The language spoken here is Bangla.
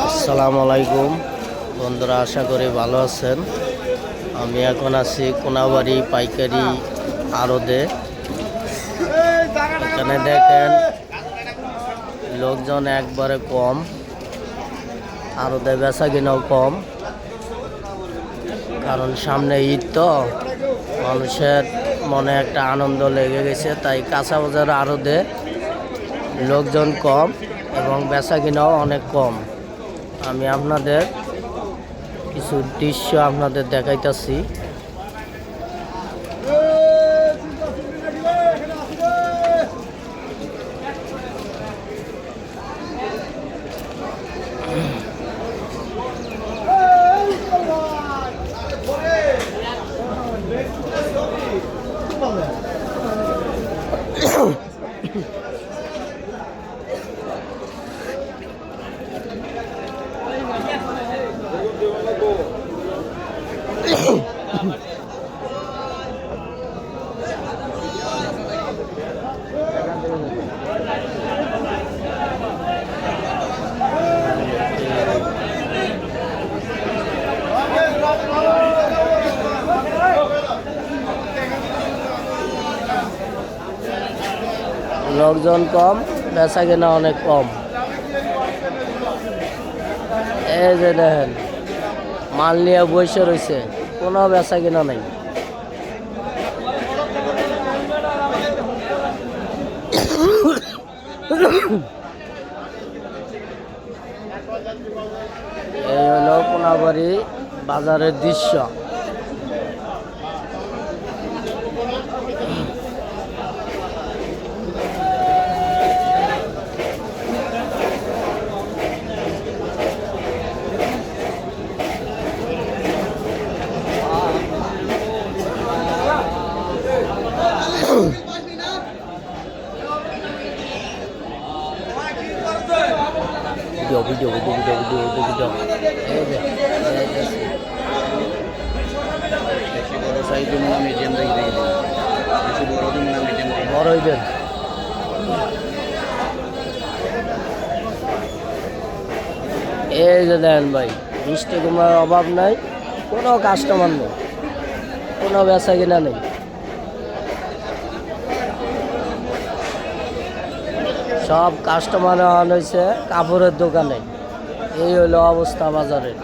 আসসালামু আলাইকুম বন্ধুরা, আশা করি ভালো আছেন। আমি এখন আছি কোনাবাড়ি পাইকারি আড়তে। এখানে দেখেন লোকজন একবারে কম, আড়তে বেচা কিনাও কম, কারণ সামনে ঈদ তো মানুষের মনে একটা আনন্দ লেগে গেছে, তাই কাঁচা বাজার আড়তে লোকজন কম এবং বেচা কিনাও অনেক কম। আমি আপনাদের কিছু দৃশ্য আপনাদের দেখাইতেছি। লোকজন কম, বেচা কেনা অনেক কম। এই যে দেখেন মাল নিয়ে বসে রয়েছে, কোনো বেচা কেনা নেই। এই হলো কোনাবাড়ি বাজারের দৃশ্য। ভিডিও বড় হইবেন। এই যে দেন ভাই, মিষ্টি কুমার অভাব নাই, কোনো কাস্টমার নেই, কোনো বেচা কিনা নেই। সব কাস্টমার হয়েছে কাপড়ের দোকানে। এই হলো অবস্থা বাজারের।